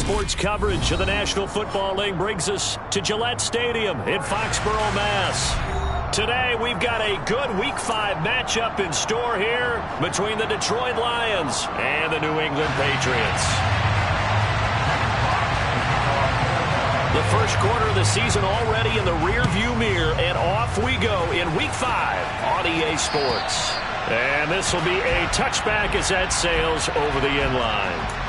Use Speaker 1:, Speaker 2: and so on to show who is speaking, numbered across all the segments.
Speaker 1: Sports coverage of the National Football League brings us to Gillette Stadium in Foxborough, Mass. Today, we've got a good Week 5 matchup in store here between the Detroit Lions and the New England Patriots. The first quarter of the season already in the rearview mirror, and off we go in Week 5 on EA Sports. And this will be a touchback as that sails over the end line.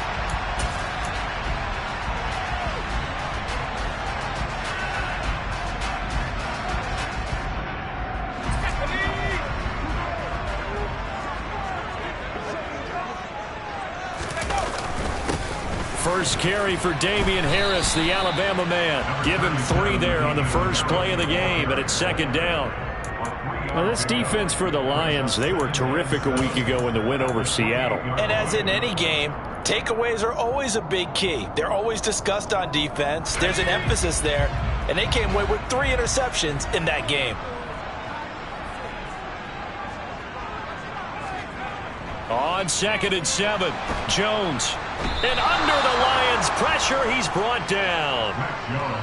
Speaker 1: First carry for Damian Harris, the Alabama man. Give him 3 there on the first play of the game, and it's second down. Well, this defense for the Lions, they were terrific a week ago in the win over Seattle.
Speaker 2: And as in any game, takeaways are always a big key. They're always discussed on defense. There's an emphasis there, and they came away with 3 interceptions in that game.
Speaker 1: On 2nd and 7, Jones. And under the Lions' pressure, he's brought down.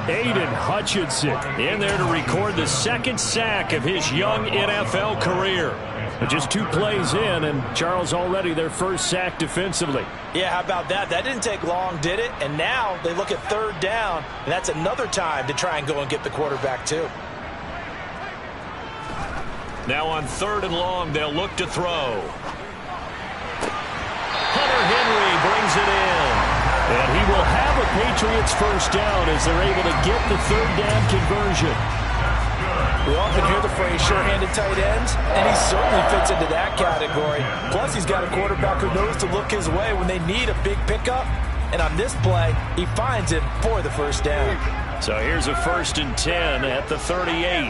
Speaker 1: Aiden Hutchinson in there to record the 2nd sack of his young NFL career. But just 2 plays in, and Charles already their first sack defensively.
Speaker 2: Yeah, how about that? That didn't take long, did it? And now they look at 3rd down, and that's another time to try and go and get the quarterback too.
Speaker 1: Now on 3rd and long, they'll look to throw. Hunter Henry brings it in. And he will have a Patriots first down as they're able to get the 3rd down conversion.
Speaker 2: We often hear the phrase sure-handed tight ends, and he certainly fits into that category. Plus, he's got a quarterback who knows to look his way when they need a big pickup. And on this play, he finds him for the first down.
Speaker 1: So here's a 1st and 10 at the 38.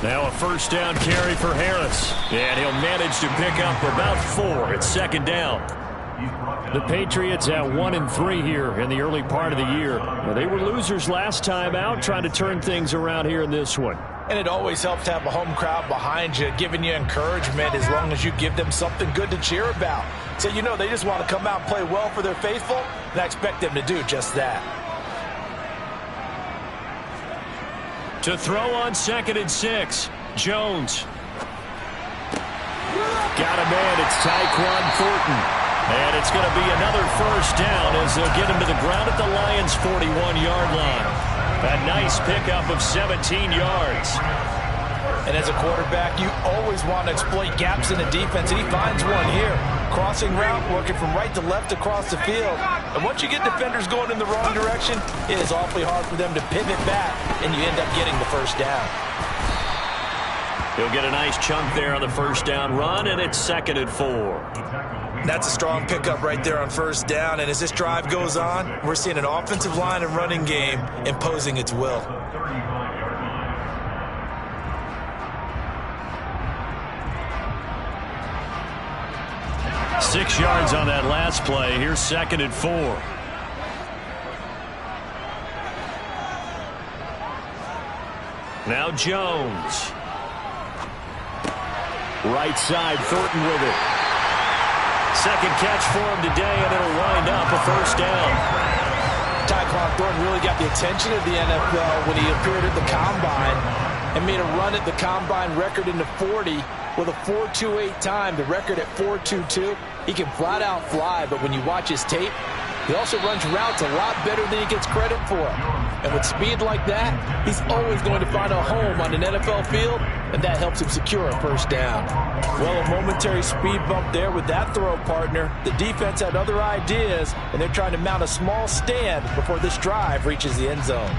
Speaker 1: Now a first down carry for Harris. And he'll manage to pick up about 4 at 2nd down. The Patriots at 1-3 here in the early part of the year. Well, they were losers last time out, trying to turn things around here in this one.
Speaker 2: And it always helps to have a home crowd behind you, giving you encouragement as long as you give them something good to cheer about. So you know they just want to come out and play well for their faithful, and I expect them to do just that.
Speaker 1: To throw on 2nd and 6, Jones. Got a man, it's Tyquan Thornton. And it's going to be another first down as they'll get him to the ground at the Lions' 41-yard line. A nice pickup of 17 yards.
Speaker 2: And as a quarterback, you always want to exploit gaps in the defense, and he finds one here. Crossing route, working from right to left across the field. And once you get defenders going in the wrong direction, it is awfully hard for them to pivot back, and you end up getting the first down.
Speaker 1: He'll get a nice chunk there on the first down run, and it's 2nd and 4.
Speaker 2: That's a strong pickup right there on first down, and as this drive goes on, we're seeing an offensive line and running game imposing its will.
Speaker 1: Six yards on that last play. Here's 2nd and 4. Now Jones. Right side, Thornton with it. 2nd catch for him today, and it'll wind up a first down.
Speaker 2: Tyquan Thornton really got the attention of the NFL when he appeared at the Combine and made a run at the Combine record in the 40 with a 4.28 time, the record at 4.22. He can flat out fly, but when you watch his tape, he also runs routes a lot better than he gets credit for. And with speed like that, he's always going to find a home on an NFL field, and that helps him secure a first down. Well, a momentary speed bump there with that throw, partner. The defense had other ideas, and they're trying to mount a small stand before this drive reaches the end zone.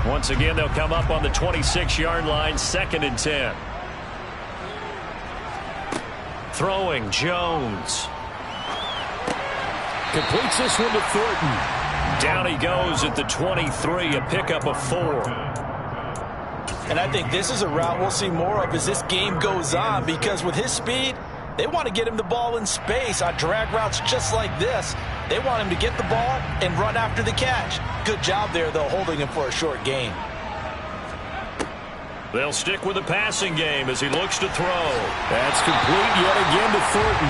Speaker 1: Once again, they'll come up on the 26-yard line, 2nd and 10. Throwing, Jones. Completes this one to Thornton. Down he goes at the 23, a pickup of 4.
Speaker 2: And I think this is a route we'll see more of as this game goes on, because with his speed, they want to get him the ball in space on drag routes just like this. They want him to get the ball and run after the catch. Good job there, though, holding him for a short gain.
Speaker 1: They'll stick with the passing game as he looks to throw. That's complete yet again to Thornton.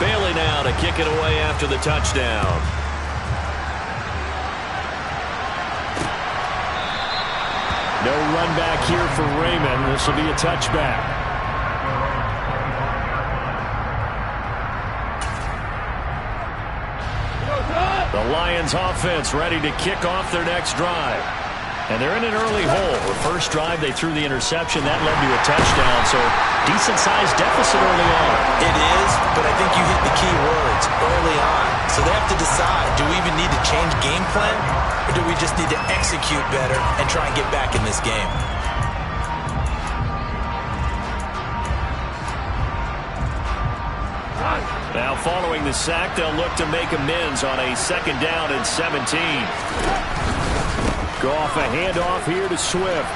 Speaker 1: Bailey now to kick it away after the touchdown. No run back here for Raymond. This will be a touchback. The Lions offense ready to kick off their next drive. And they're in an early hole. The first drive, they threw the interception. That led to a touchdown, so decent-sized deficit early on.
Speaker 3: It is, but I think you hit the key words early on. So they have to decide, do we even need to change game plan, or do we just need to execute better and try and get back in this game?
Speaker 1: Now following the sack, they'll look to make amends on a 2nd down and 17. Go off a handoff here to Swift.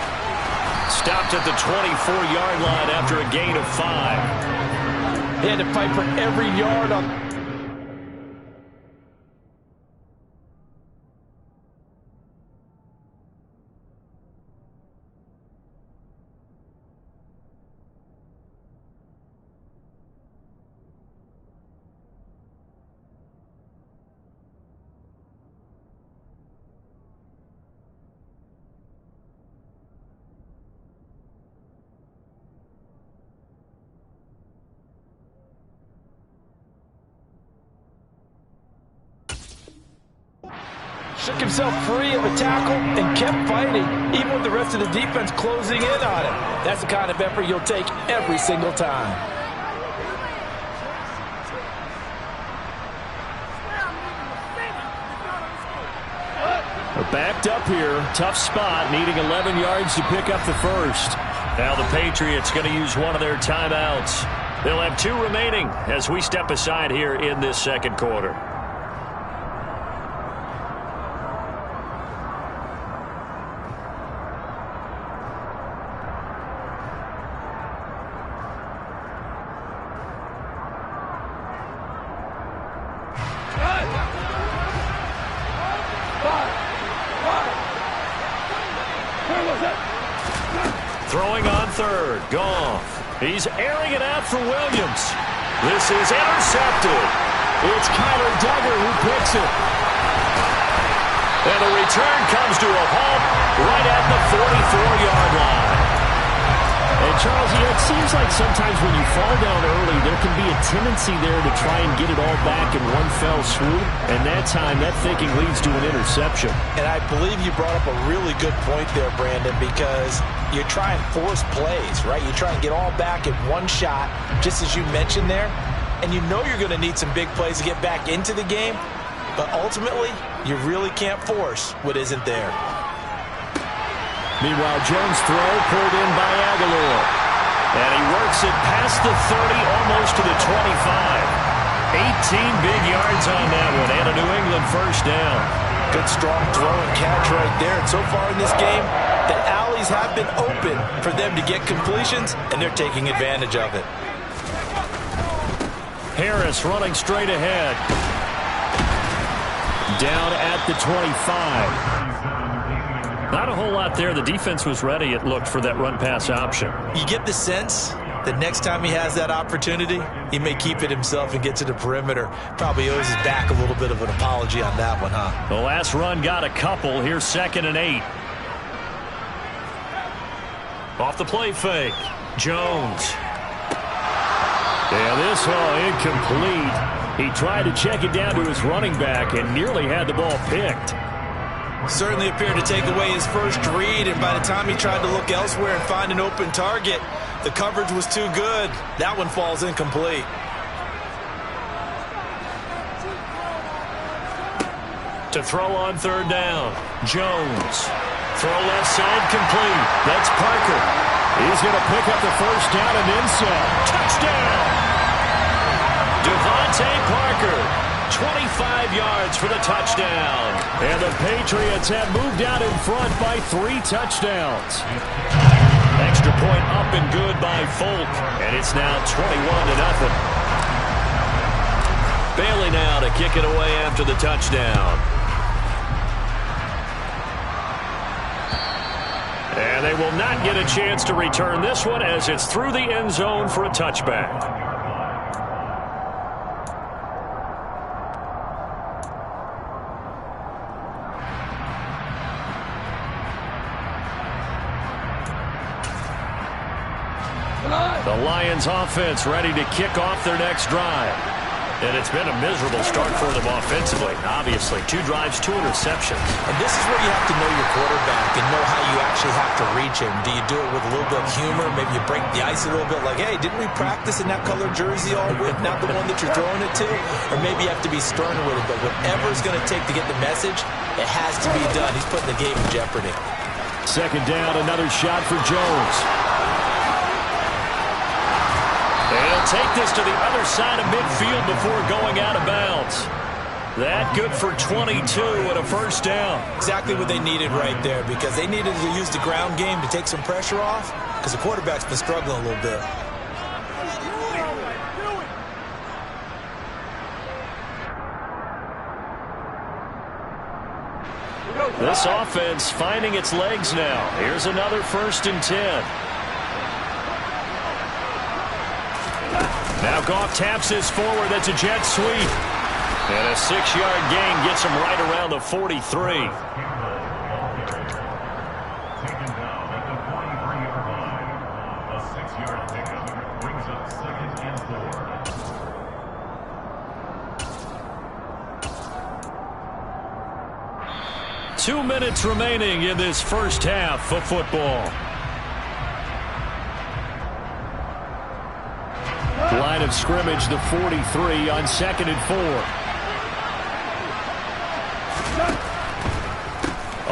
Speaker 1: Stopped at the 24-yard line after a gain of 5.
Speaker 2: He had to fight for every yard on. Shook himself free of a tackle and kept fighting, even with the rest of the defense closing in on him. That's the kind of effort you'll take every single time.
Speaker 1: They're backed up here. Tough spot, needing 11 yards to pick up the first. Now the Patriots going to use one of their timeouts. They'll have 2 remaining as we step aside here in this second quarter. Throwing on 3rd. Goff. He's airing it out for Williams. This is intercepted. It's Kyler Duggar who picks it. And the return comes to a halt right at the 44-yard line.
Speaker 4: And, Charles, it seems like sometimes when you fall down early, there can be a tendency there to try and get it all back in one fell swoop. And that time, that thinking leads to an interception.
Speaker 3: And I believe you brought up a really good point there, Brandon, because you try and force plays, right? You try and get all back in one shot, just as you mentioned there. And you know you're going to need some big plays to get back into the game. But ultimately, you really can't force what isn't there.
Speaker 1: Meanwhile, Jones' throw pulled in by Aguilar. And he works it past the 30, almost to the 25. 18 big yards on that one, and a New England first down.
Speaker 3: Good, strong throw and catch right there. And so far in this game, the alleys have been open for them to get completions, and they're taking advantage of it.
Speaker 1: Harris running straight ahead. Down at the 25. Not a whole lot there. The defense was ready, it looked, for that run-pass option.
Speaker 3: You get the sense that next time he has that opportunity, he may keep it himself and get to the perimeter. Probably owes his back a little bit of an apology on that one, huh?
Speaker 1: The last run got a couple. Here's 2nd and 8. Off the play fake. Jones. And this one incomplete. He tried to check it down to his running back and nearly had the ball picked.
Speaker 3: Certainly appeared to take away his first read, and by the time he tried to look elsewhere and find an open target, the coverage was too good. That one falls incomplete.
Speaker 1: To throw on 3rd down. Jones. Throw left side complete. That's Parker. He's going to pick up the first down and then some. Touchdown! Devontae Parker. 25 yards for the touchdown. And the Patriots have moved out in front by 3 touchdowns. Extra point up and good by Folk. And it's now 21-0. Bailey now to kick it away after the touchdown. And they will not get a chance to return this one as it's through the end zone for a touchback. The Lions offense ready to kick off their next drive. And it's been a miserable start for them offensively, obviously. 2 drives, 2 interceptions.
Speaker 3: And this is where you have to know your quarterback and know how you actually have to reach him. Do you do it with a little bit of humor? Maybe you break the ice a little bit like, hey, didn't we practice in that colored jersey all week, not the one that you're throwing it to? Or maybe you have to be sterner with it. But whatever it's going to take to get the message, it has to be done. He's putting the game in jeopardy.
Speaker 1: Second down, another shot for Jones. And he'll take this to the other side of midfield before going out of bounds. That good for 22 and a first down.
Speaker 3: Exactly what they needed right there, because they needed to use the ground game to take some pressure off, because the quarterback's been struggling a little bit.
Speaker 1: This offense finding its legs now. Here's another 1st and 10. Now Goff taps this forward. That's a jet sweep. And a 6-yard gain gets him right around the 43. 2 minutes remaining in this first half of football. Line of scrimmage, the 43 on 2nd and 4.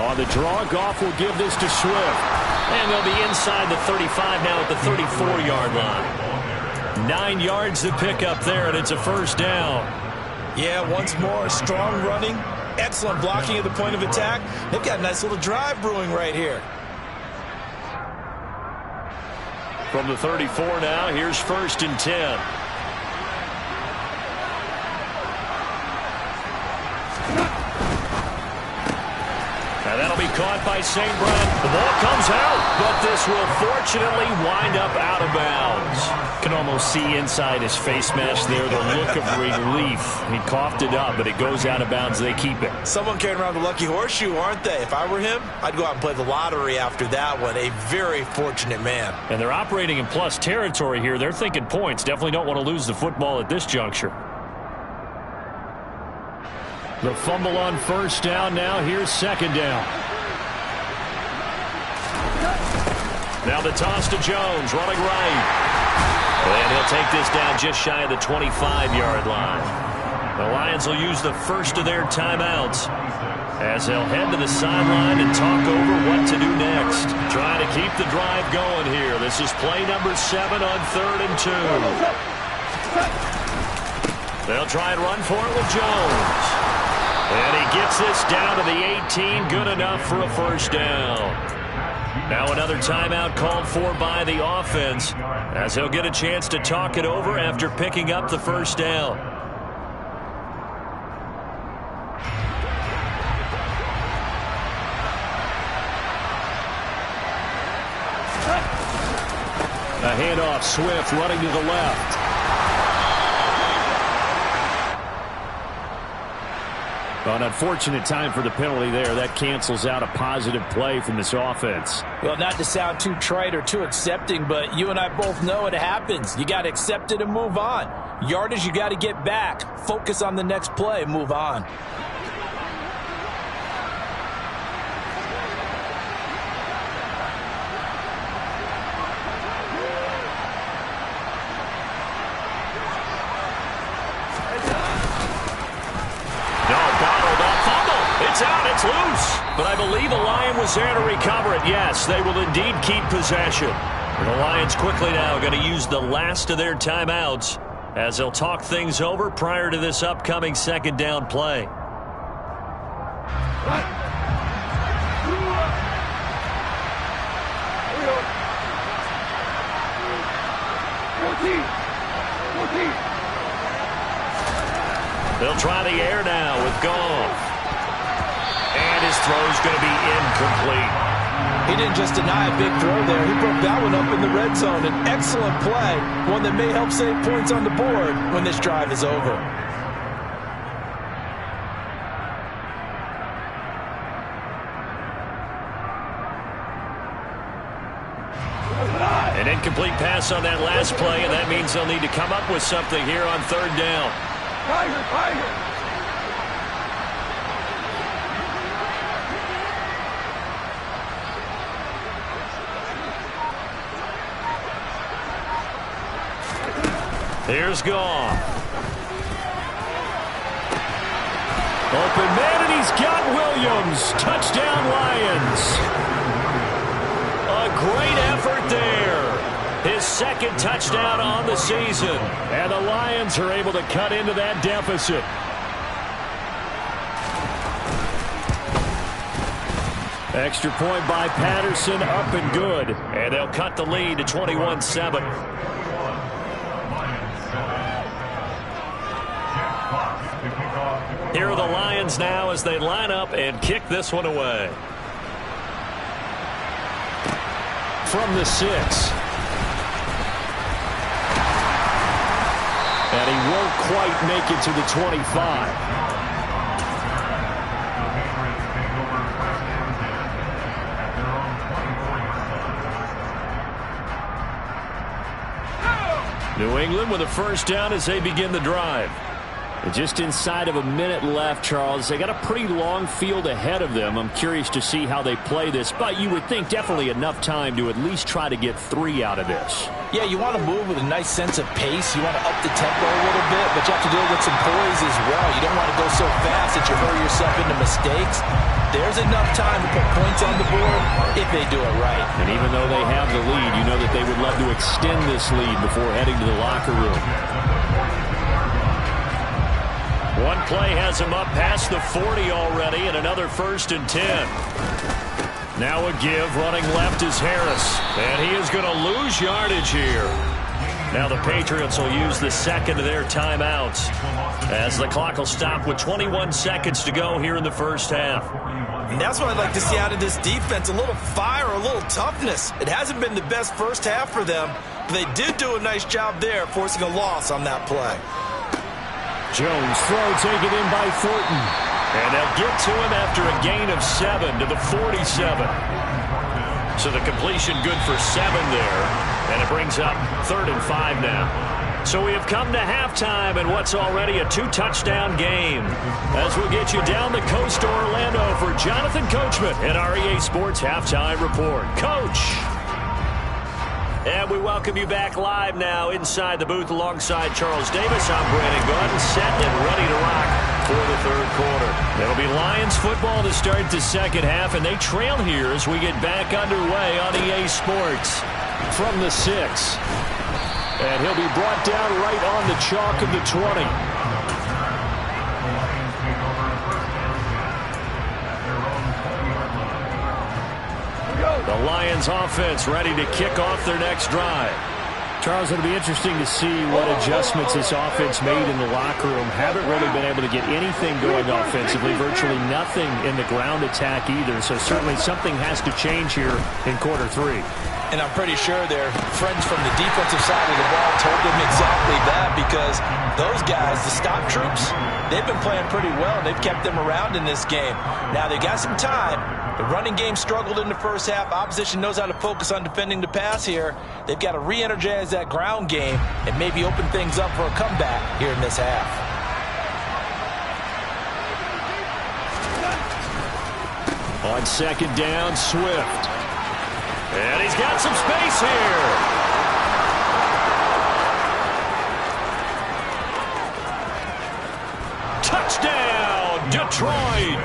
Speaker 1: On the draw, Goff will give this to Swift. And they'll be inside the 35 now at the 34-yard line. 9 yards to pick up there, and it's a first down.
Speaker 3: Yeah, once more, strong running. Excellent blocking at the point of attack. They've got a nice little drive brewing right here.
Speaker 1: From the 34 now, here's 1st and 10. And that'll be caught by St. Brown. The ball comes out, but this will fortunately wind up out of bounds. Can almost see inside his face mask there the look of relief. He coughed it up, but it goes out of bounds. They keep it.
Speaker 3: Someone carrying around the lucky horseshoe, aren't they? If I were him, I'd go out and play the lottery after that one. A very fortunate man.
Speaker 1: And they're operating in plus territory here. They're thinking points. Definitely don't want to lose the football at this juncture. The fumble on first down now. Here's 2nd down. Now the toss to Jones, running right. And he'll take this down just shy of the 25-yard line. The Lions will use the first of their timeouts as they'll head to the sideline and talk over what to do next. Trying to keep the drive going here. This is play number 7 on 3rd and 2. They'll try and run for it with Jones. And he gets this down to the 18. Good enough for a first down. Now another timeout called for by the offense as he'll get a chance to talk it over after picking up the first down. A handoff, Swift running to the left. An unfortunate time for the penalty there. That cancels out a positive play from this offense.
Speaker 2: Well, not to sound too trite or too accepting, but you and I both know it happens. You got to accept it and move on. Yardage, you got to get back. Focus on the next play, move on.
Speaker 1: It's loose, but I believe a Lion was there to recover it. Yes, they will indeed keep possession. The Lions quickly now going to use the last of their timeouts as they'll talk things over prior to this upcoming 2nd down play. They'll try the air now with Goff. And his throw's going to be incomplete.
Speaker 2: He didn't just deny a big throw there. He broke that one up in the red zone. An excellent play, one that may help save points on the board when this drive is over.
Speaker 1: An incomplete pass on that last play, and that means they'll need to come up with something here on third down. Here's Goff. Open man, and he's got Williams. Touchdown, Lions. A great effort there. His second touchdown on the season. And the Lions are able to cut into that deficit. Extra point by Patterson, up and good. And they'll cut the lead to 21-7. Here are the Lions now as they line up and kick this one away. From the 6. And he won't quite make it to the 25. New England with a first down as they begin the drive. Just inside of a minute left, Charles. They got a pretty long field ahead of them. I'm curious to see how they play this, but you would think definitely enough time to at least try to get 3 out of this.
Speaker 2: Yeah, you want to move with a nice sense of pace. You want to up the tempo a little bit, but you have to do it with some poise as well. You don't want to go so fast that you hurry yourself into mistakes. There's enough time to put points on the board if they do it right.
Speaker 1: And even though they have the lead, you know that they would love to extend this lead before heading to the locker room. One play has him up past the 40 already, and another 1st and 10. Now a give, running left is Harris, and he is going to lose yardage here. Now the Patriots will use the second of their timeouts as the clock will stop with 21 seconds to go here in the first half.
Speaker 3: And that's what I'd like to see out of this defense, a little fire, a little toughness. It hasn't been the best first half for them, but they did do a nice job there, forcing a loss on that play.
Speaker 1: Jones throw taken in by Thornton. And they'll get to him after a gain of 7 to the 47. So the completion good for 7 there. And it brings up 3rd and 5 now. So we have come to halftime in what's already a 2-touchdown game. As we'll get you down the coast to Orlando for Jonathan Coachman in our EA Sports Halftime Report. Coach! And we welcome you back live now inside the booth alongside Charles Davis. I'm Brandon Gunn, set and ready to rock for the third quarter. It'll be Lions football to start the second half, and they trail here as we get back underway on EA Sports. From the 6. And he'll be brought down right on the chalk of the 20. The Lions offense ready to kick off their next drive. Charles, it'll be interesting to see what adjustments this offense made in the locker room. Haven't really been able to get anything going offensively, virtually nothing in the ground attack either. So certainly something has to change here in quarter 3.
Speaker 2: And I'm pretty sure their friends from the defensive side of the ball told them exactly that, because those guys, the stop troops, they've been playing pretty well. They've kept them around in this game. Now they got some time. The running game struggled in the first half. Opposition knows how to focus on defending the pass here. They've got to re-energize that ground game and maybe open things up for a comeback here in this half.
Speaker 1: On second down, Swift. And he's got some space here. Touchdown, Detroit.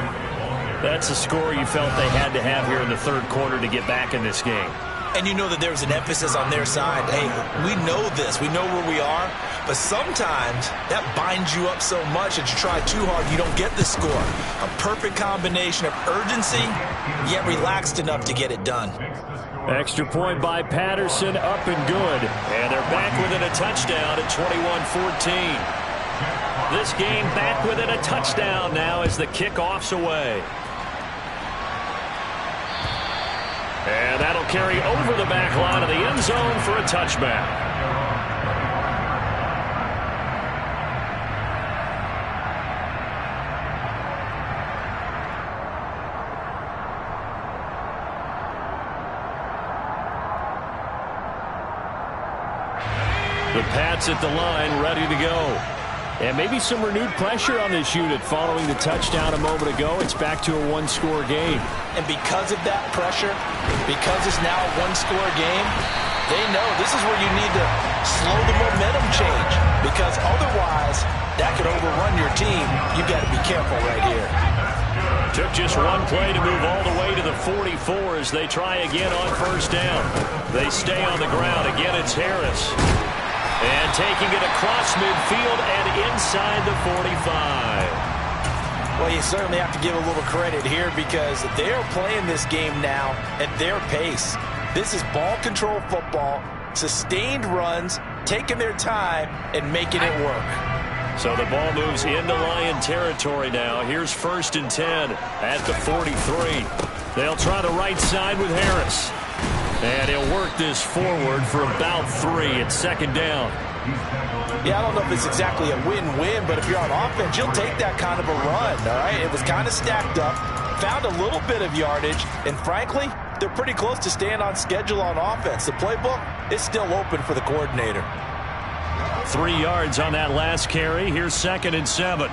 Speaker 1: That's a score you felt they had to have here in the third quarter to get back in this game.
Speaker 3: And you know that there's an emphasis on their side. Hey, we know this. We know where we are. But sometimes that binds you up so much that you try too hard, you don't get the score. A perfect combination of urgency, yet relaxed enough to get it done.
Speaker 1: Extra point by Patterson, up and good. And they're back within a touchdown at 21-14. This game back within a touchdown now as the kickoff's away. And that'll carry over the back line of the end zone for a touchback. The Pats at the line, ready to go.
Speaker 4: And maybe some renewed pressure on this unit following the touchdown a moment ago. It's back to a one-score game.
Speaker 2: And because of that pressure, because it's now a one-score game, they know this is where you need to slow the momentum change, because otherwise that could overrun your team. You've got to be careful right here.
Speaker 1: Took just one play to move all the way to the 44 as they try again on first down. They stay on the ground. Again, it's Harris. And taking it across midfield and inside the 45.
Speaker 3: Well, you certainly have to give a little credit here because they're playing this game now at their pace. This is ball control football, sustained runs, taking their time and making it work.
Speaker 1: So the ball moves into Lion territory now. Here's 1st and 10 at the 43. They'll try the right side with Harris. And he'll work this forward for about 3 at 2nd down.
Speaker 3: Yeah, I don't know if it's exactly a win-win, but if you're on offense, you'll take that kind of a run, all right? It was kind of stacked up, found a little bit of yardage, and frankly, they're pretty close to staying on schedule on offense. The playbook is still open for the coordinator.
Speaker 1: 3 yards on that last carry. Here's 2nd and 7.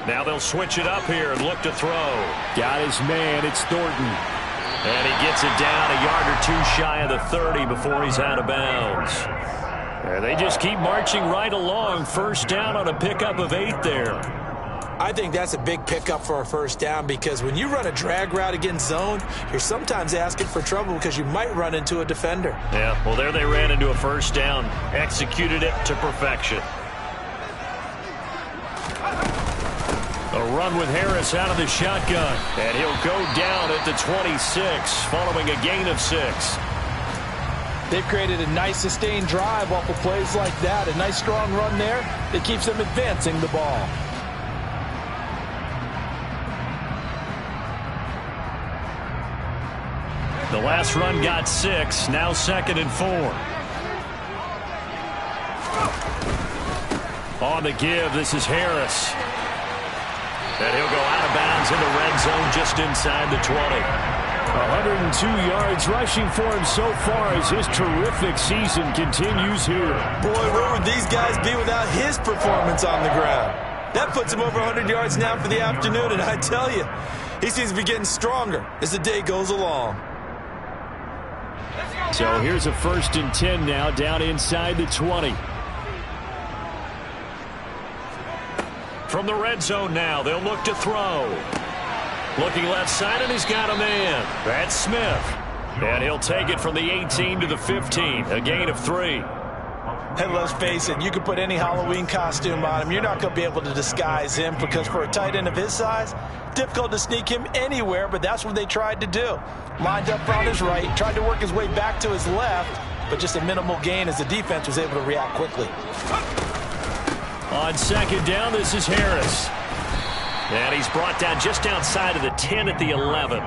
Speaker 1: Now they'll switch it up here and look to throw.
Speaker 4: Got his man. It's Thornton.
Speaker 1: And he gets it down a yard or 2 shy of the 30 before he's out of bounds. And they just keep marching right along. 1st down on a pickup of 8 there.
Speaker 2: I think that's a big pickup for a 1st down, because when you run a drag route against zone, you're sometimes asking for trouble because you might run into a defender.
Speaker 1: Yeah, well, there they ran into a 1st down. Executed it to perfection. A run with Harris out of the shotgun. And he'll go down at the 26 following a gain of 6.
Speaker 2: They've created a nice sustained drive off of plays like that. A nice strong run there that keeps them advancing the ball.
Speaker 1: The last run got 6. Now 2nd and 4. On the give, this is Harris. And he'll go out of bounds in the red zone just inside the 20.
Speaker 4: 102 yards rushing for him so far as his terrific season continues here.
Speaker 3: Boy, where would these guys be without his performance on the ground? That puts him over 100 yards now for the afternoon, and I tell you, he seems to be getting stronger as the day goes along.
Speaker 4: So here's a 1st and 10 now down inside the 20.
Speaker 1: From the red zone now, they'll look to throw. Looking left side, and he's got a man. That's Smith. And he'll take it from the 18 to the 15, a gain of 3.
Speaker 3: And let's face it, you can put any Halloween costume on him. You're not going to be able to disguise him, because for a tight end of his size, difficult to sneak him anywhere, but that's what they tried to do. Lined up on his right, tried to work his way back to his left, but just a minimal gain as the defense was able to react quickly.
Speaker 1: On 2nd down, this is Harris. And he's brought down just outside of the 10 at the 11.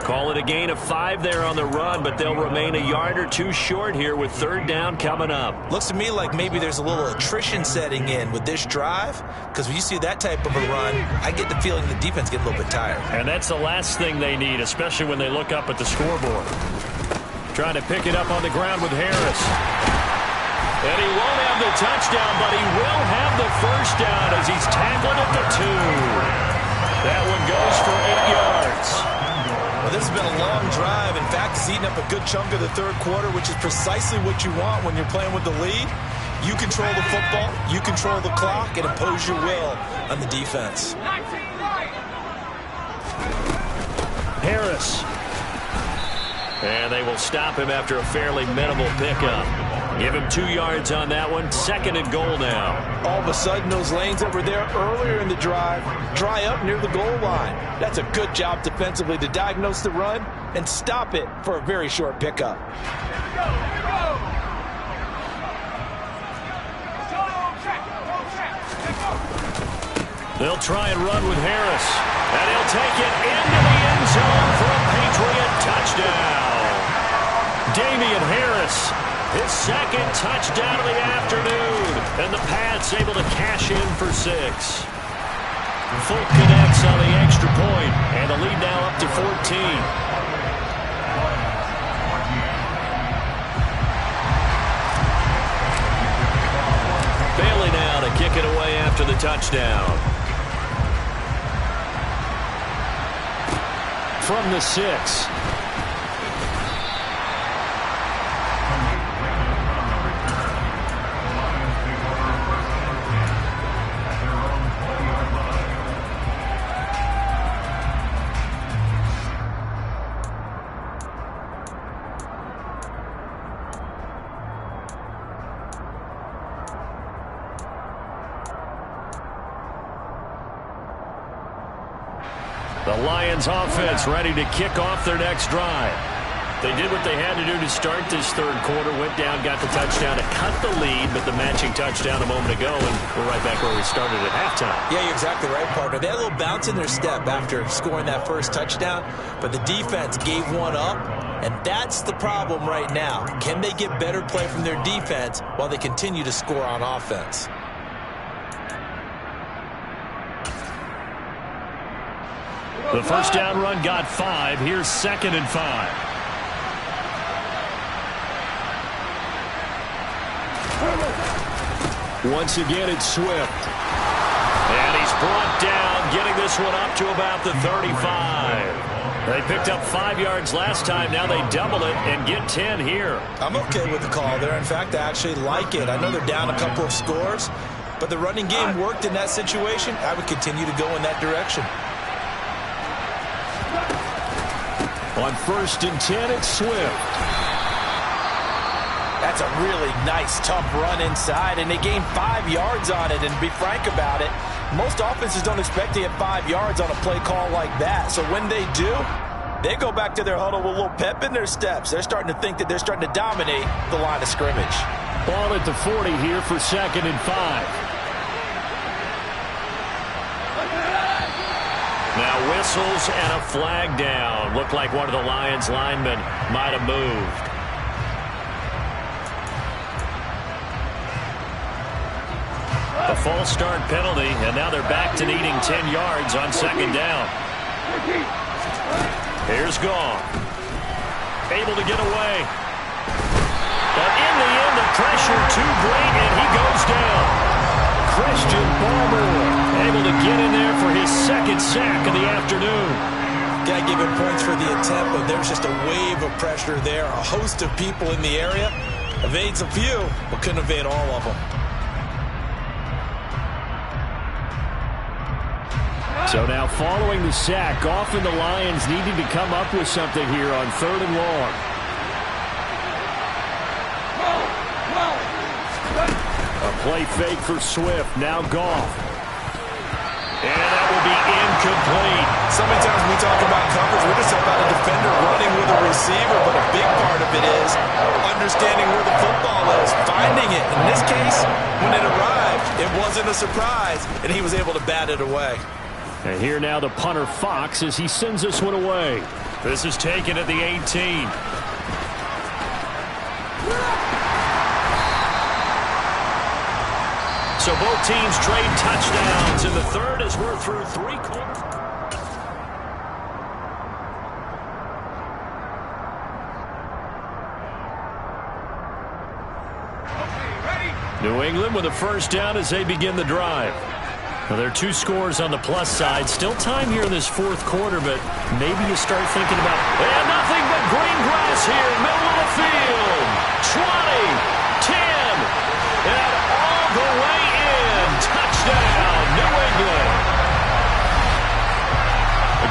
Speaker 1: Call it a gain of 5 there on the run, but they'll remain a yard or 2 short here with 3rd down coming up.
Speaker 3: Looks to me like maybe there's a little attrition setting in with this drive, because when you see that type of a run, I get the feeling the defense gets a little bit tired.
Speaker 1: And that's the last thing they need, especially when they look up at the scoreboard. Trying to pick it up on the ground with Harris. And he won't have the touchdown, but he will have the 1st down as he's tackled at the 2. That one goes for 8 yards.
Speaker 3: Well, this has been a long drive. In fact, it's eaten up a good chunk of the 3rd quarter, which is precisely what you want when you're playing with the lead. You control the football, you control the clock, and impose your will on the defense.
Speaker 1: Harris. And they will stop him after a fairly minimal pickup. Give him 2 yards on that one. 2nd and goal now.
Speaker 2: All of a sudden, those lanes that were there earlier in the drive dry up near the goal line. That's a good job defensively to diagnose the run and stop it for a very short pickup.
Speaker 1: They'll try and run with Harris. And he'll take it into the end zone for a Patriot touchdown. Damian Harris, his 2nd touchdown of the afternoon. And the Pats able to cash in for 6. Full connects on the extra point, and the lead now up to 14. Bailey now to kick it away after the touchdown. From the 6. The Lions offense ready to kick off their next drive. They did what they had to do to start this third quarter. Went down, got the touchdown to cut the lead, but the matching touchdown a moment ago, and we're right back where we started at halftime.
Speaker 3: Yeah, you're exactly right, partner. They had a little bounce in their step after scoring that first touchdown, but the defense gave one up, and that's the problem right now. Can they get better play from their defense while they continue to score on offense?
Speaker 1: The first down run got 5. Here's 2nd and 5. Once again, it's Swift. And he's brought down, getting this one up to about the 35. They picked up 5 yards last time. Now they double it and get 10 here.
Speaker 3: I'm okay with the call there. In fact, I actually like it. I know they're down a couple of scores, but the running game worked in that situation. I would continue to go in that direction.
Speaker 1: On 1st and 10, it's Swift.
Speaker 3: That's a really nice, tough run inside, and they gained 5 yards on it. And to be frank about it, most offenses don't expect to get 5 yards on a play call like that. So when they do, they go back to their huddle with a little pep in their steps. They're starting to think that they're starting to dominate the line of scrimmage.
Speaker 1: Ball at the 40 here for 2nd and 5. Now whistles and a flag down. Looked like one of the Lions linemen might have moved. A false start penalty, and now they're back to needing 10 yards on 2nd down. Here's Goff. Able to get away. But in the end, the pressure too great, and he goes down. Christian Barmore able to get in there for his 2nd sack of the afternoon.
Speaker 3: Got to give him points for the attempt, but there's just a wave of pressure there. A host of people in the area. Evades a few, but couldn't evade all of them.
Speaker 1: So now following the sack, Goff and the Lions needing to come up with something here on 3rd and long. A play fake for Swift. Now Goff. And that will be incomplete.
Speaker 3: So many times when we talk about coverage, we just talk about a defender running with a receiver, but a big part of it is understanding where the football is, finding it. In this case, when it arrived, it wasn't a surprise, and he was able to bat it away.
Speaker 1: And here now the punter Fox as he sends this one away. This is taken at the 18. So both teams trade touchdowns in the third as we're through 3 quarters. New England with a first down as they begin the drive. Now, there are 2 scores on the plus side. Still time here in this 4th quarter, but maybe you start thinking about, and nothing but green grass here, middle of the field. 20, 10, and all the way in. Touchdown, New England.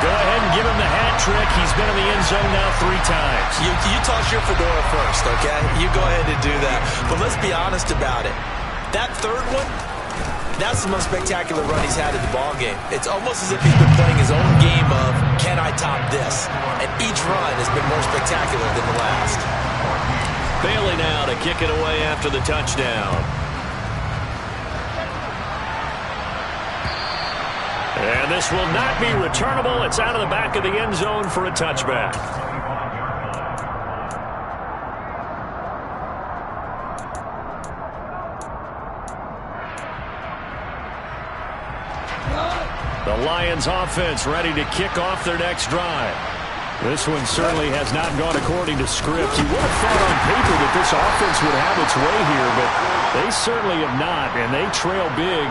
Speaker 1: Go ahead and give him the hat trick. He's been in the end zone now 3 times.
Speaker 3: You toss your fedora first, okay? You go ahead and do that. But let's be honest about it. That third one, that's the most spectacular run he's had in the ballgame. It's almost as if he's been playing his own game of, can I top this? And each run has been more spectacular than the last.
Speaker 1: Bailey now to kick it away after the touchdown. And this will not be returnable. It's out of the back of the end zone for a touchback. The Lions offense ready to kick off their next drive. This one certainly has not gone according to script. You would have thought on paper that this offense would have its way here, but they certainly have not, and they trail big.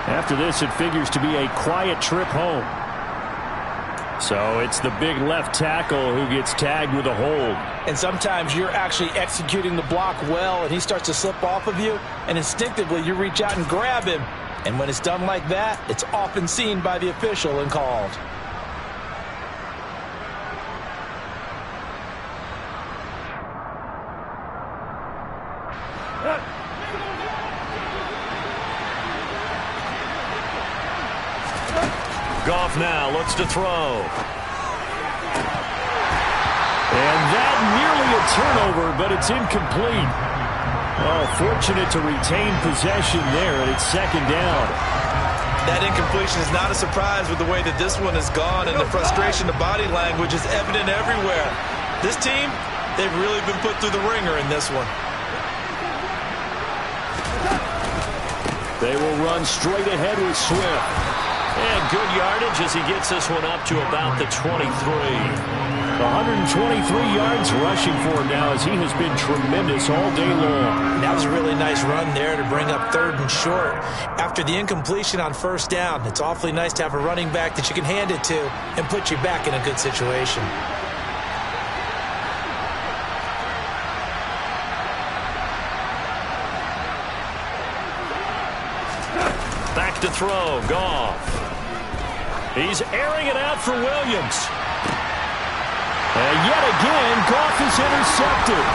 Speaker 1: After this, it figures to be a quiet trip home. So it's the big left tackle who gets tagged with a hold.
Speaker 2: And sometimes you're actually executing the block well, and he starts to slip off of you, and instinctively you reach out and grab him. And when it's done like that, it's often seen by the official and called.
Speaker 1: Goff now looks to throw. And that nearly a turnover, but it's incomplete. Oh, fortunate to retain possession there, and it's second down.
Speaker 3: That incompletion is not a surprise with the way that this one has gone, and the frustration, the body language is evident everywhere. This team, they've really been put through the ringer in this one.
Speaker 1: They will run straight ahead with Swift. And good yardage as he gets this one up to about the 23. 123 yards rushing for him now as he has been tremendous all day long.
Speaker 2: That was a really nice run there to bring up 3rd and short. After the incompletion on 1st down, it's awfully nice to have a running back that you can hand it to and put you back in a good situation.
Speaker 1: Back to throw, Goff. He's airing it out for Williams. And yet again, Goff is intercepted.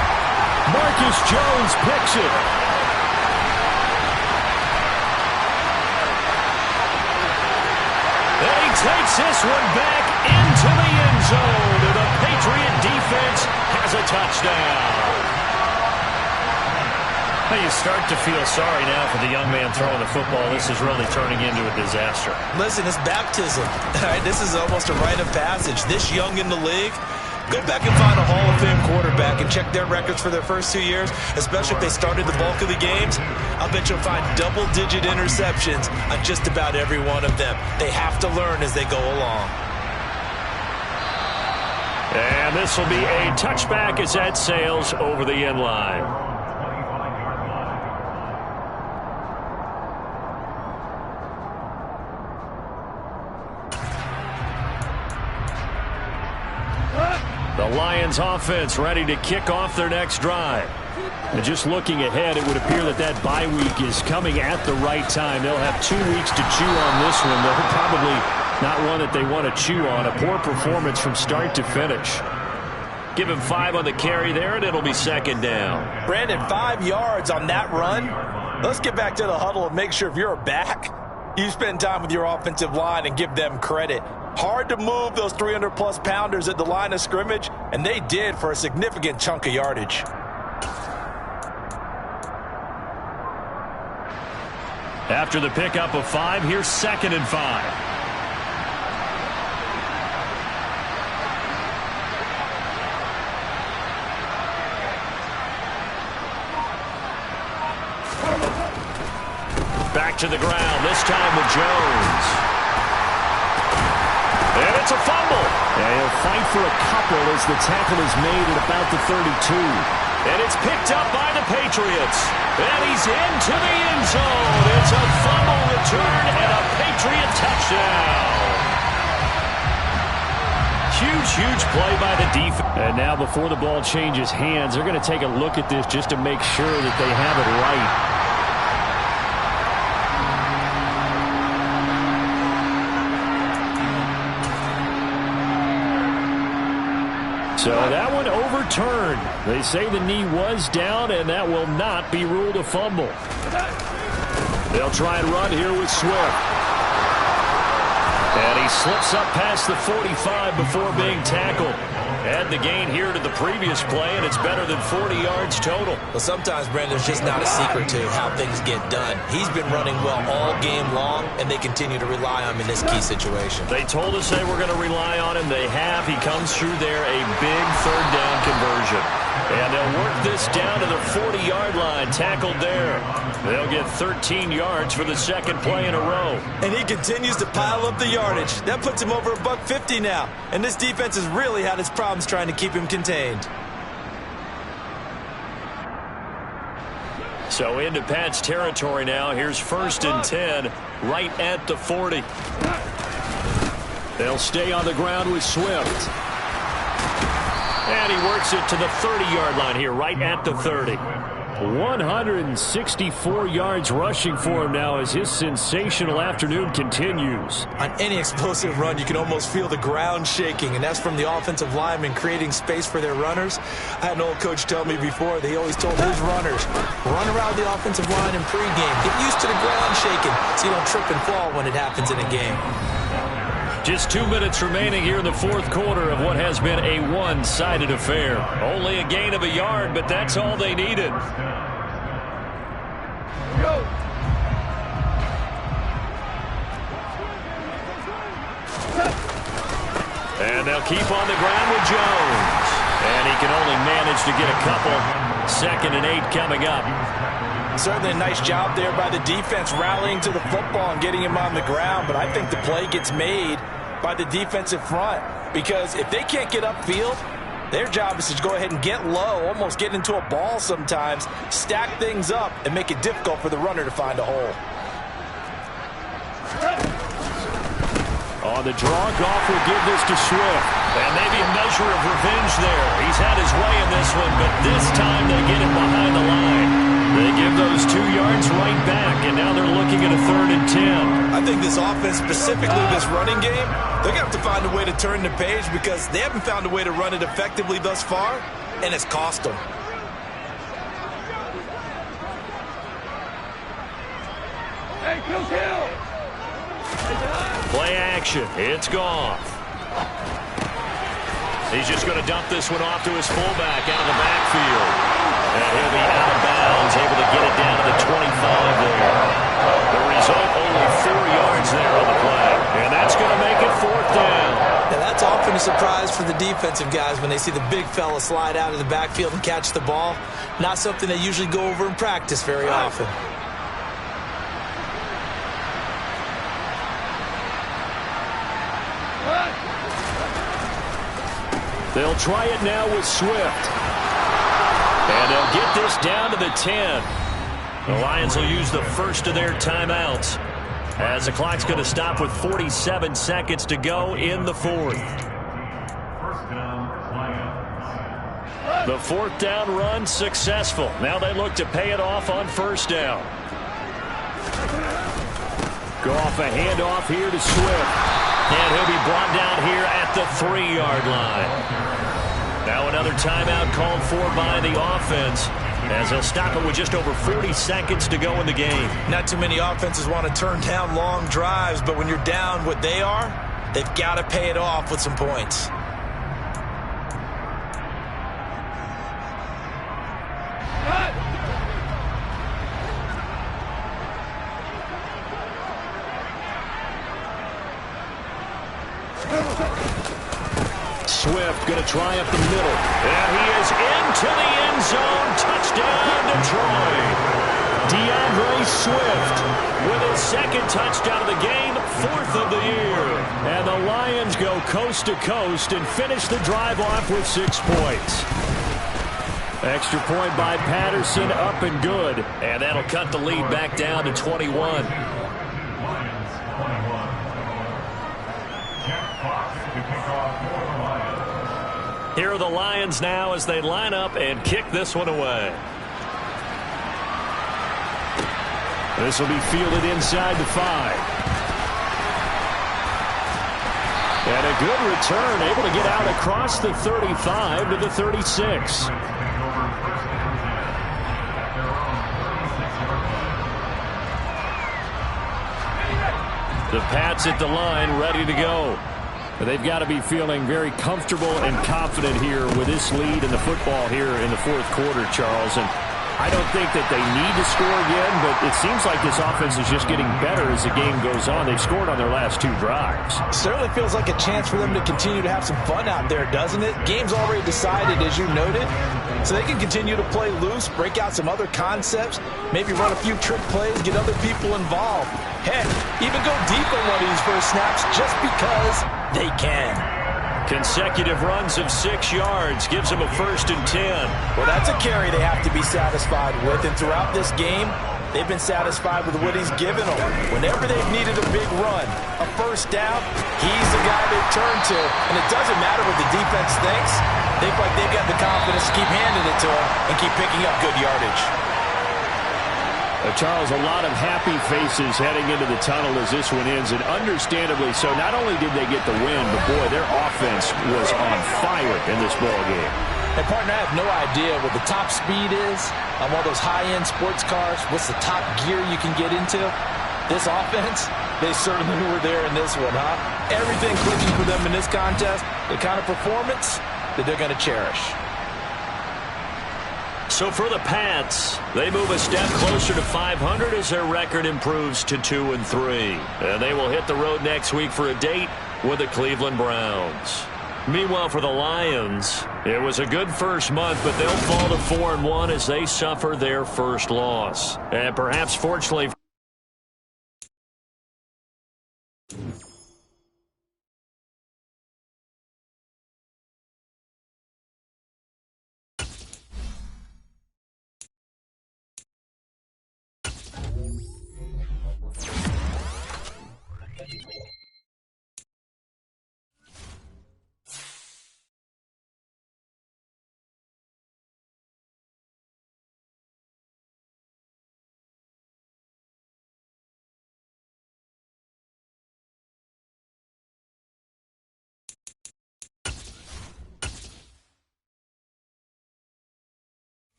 Speaker 1: Marcus Jones picks it. And he takes this one back into the end zone. And the Patriot defense has a touchdown. You start to feel sorry now for the young man throwing the football. This is really turning into a disaster.
Speaker 3: Listen, it's baptism. All right, this is almost a rite of passage. This young in the league, go back and find a Hall of Fame quarterback and check their records for their first 2 years, especially if they started the bulk of the games. I'll bet you'll find double-digit interceptions on just about every one of them. They have to learn as they go along.
Speaker 1: And this will be a touchback as that sails over the end line. The Lions offense ready to kick off their next drive. And just looking ahead, it would appear that that bye week is coming at the right time. They'll have 2 weeks to chew on this one. They're probably not one that they want to chew on. A poor performance from start to finish. Give him 5 on the carry there, and it'll be second down.
Speaker 3: Brandon, 5 yards on that run. Let's get back to the huddle and make sure if you're back, you spend time with your offensive line and give them credit. Hard to move those 300-plus pounders at the line of scrimmage, and they did for a significant chunk of yardage.
Speaker 1: After the pickup of 5, here's 2nd and 5. Back to the ground, this time with Jones. And it's a fumble.
Speaker 4: And he'll fight for a couple as the tackle is made at about the 32.
Speaker 1: And it's picked up by the Patriots. And he's into the end zone. It's a fumble return and a Patriot touchdown. Huge play by the defense.
Speaker 4: And now before the ball changes hands, they're going to take a look at this just to make sure that they have it right. So that one overturned. They say the knee was down, and that will not be ruled a fumble. They'll try and run here with Swift. And he slips up past the 45 before being tackled. Add the gain here to the previous play, and it's better than 40 yards total.
Speaker 2: Well, sometimes, Brandon, there's just not a secret to how things get done. He's been running well all game long, and they continue to rely on him in this key situation.
Speaker 1: They told us they were going to rely on him. They have. He comes through there, a big 3rd down conversion. And they'll work this down to the 40-yard line, tackled there. They'll get 13 yards for the second play in a row.
Speaker 3: And he continues to pile up the yardage. That puts him over $150 now. And this defense has really had its problems trying to keep him contained.
Speaker 1: So into Pat's territory now. Here's 1st and 10, right at the 40. They'll stay on the ground with Swift. And he works it to the 30-yard line here, right at the 30. 164 yards rushing for him now as his sensational afternoon continues.
Speaker 3: On any explosive run, you can almost feel the ground shaking, and that's from the offensive linemen creating space for their runners. I had an old coach tell me before, they always told his runners, run around the offensive line in pregame. Get used to the ground shaking so you don't trip and fall when it happens in a game.
Speaker 1: Just 2 minutes remaining here in the fourth quarter of what has been a one-sided affair. Only a gain of a yard, but that's all they needed.
Speaker 5: Go.
Speaker 1: And they'll keep on the ground with Jones. And he can only manage to get a couple. 2nd and 8 coming up.
Speaker 2: Certainly a nice job there by the defense rallying to the football and getting him on the ground. But I think the play gets made by the defensive front, because if they can't get upfield, their job is to go ahead and get low, almost get into a ball sometimes, stack things up, and make it difficult for the runner to find a hole.
Speaker 1: On the draw, Goff will give this to Swift. And maybe a measure of revenge there. He's had his way in this one, but this time they get him behind the line. They give those 2 yards right back, and now they're looking at a 3rd and 10.
Speaker 3: I think this offense, specifically this running game, they're going to have to find a way to turn the page because they haven't found a way to run it effectively thus far, and it's cost them.
Speaker 5: Hey, kill.
Speaker 1: Play action. It's Goff. He's just going to dump this one off to his fullback out of the backfield. And he'll be out of bounds, able to get it down to the 25 there. The result, only 4 yards there on the play. And that's going to make it 4th down.
Speaker 3: Now that's often a surprise for the defensive guys when they see the big fella slide out of the backfield and catch the ball. Not something they usually go over in practice very often.
Speaker 1: They'll try it now with Swift. And they'll get this down to the 10. The Lions will use the first of their timeouts as the clock's going to stop with 47 seconds to go in the 4th. The 4th down run successful. Now they look to pay it off on 1st down. Goff a handoff here to Swift. And he'll be brought down here at the 3-yard line. Now another timeout called for by the offense as they'll stop it with just over 40 seconds to go in the game.
Speaker 3: Not too many offenses want to turn down long drives, but when you're down what they are, they've got to pay it off with some points.
Speaker 1: Swift going to try up the middle. And he is into the end zone. Touchdown, Detroit. DeAndre Swift with his 2nd touchdown of the game, 4th of the year. And the Lions go coast to coast and finish the drive off with 6 points. Extra point by Patterson, up and good. And that'll cut the lead back down to 21. Here are the Lions now as they line up and kick this one away. This will be fielded inside the 5. And a good return, able to get out across the 35 to the 36. The Pats at the line, ready to go. They've got to be feeling very comfortable and confident here with this lead in the football here in the 4th quarter, Charles. And
Speaker 4: I don't think that they need to score again, but it seems like this offense is just getting better as the game goes on. They've scored on their last 2 drives.
Speaker 2: Certainly feels like a chance for them to continue to have some fun out there, doesn't it? Game's already decided, as you noted, so they can continue to play loose, break out some other concepts, maybe run a few trick plays, get other people involved. Heck, even go deep on one of these first snaps just because they can.
Speaker 1: Consecutive runs of 6 yards gives them a 1st and 10.
Speaker 3: Well, that's a carry they have to be satisfied with, and throughout this game, they've been satisfied with what he's given them. Whenever they've needed a big run, a first down, he's the guy they turn to. And it doesn't matter what the defense thinks. They feel like they've got the confidence to keep handing it to him and keep picking up good yardage.
Speaker 4: Charles, a lot of happy faces heading into the tunnel as this one ends, and understandably so. Not only did they get the win, but, boy, their offense was on fire in this ball game.
Speaker 2: And, partner, I have no idea what the top speed is on one of those high-end sports cars. What's the top gear you can get into? This offense, they certainly were there in this one, huh? Everything clicking for them in this contest, the kind of performance that they're going to cherish.
Speaker 1: So for the Pats, they move a step closer to 500 as their record improves to 2-3. And they will hit the road next week for a date with the Cleveland Browns. Meanwhile, for the Lions, it was a good first month, but they'll fall to 4-1 as they suffer their first loss. And perhaps fortunately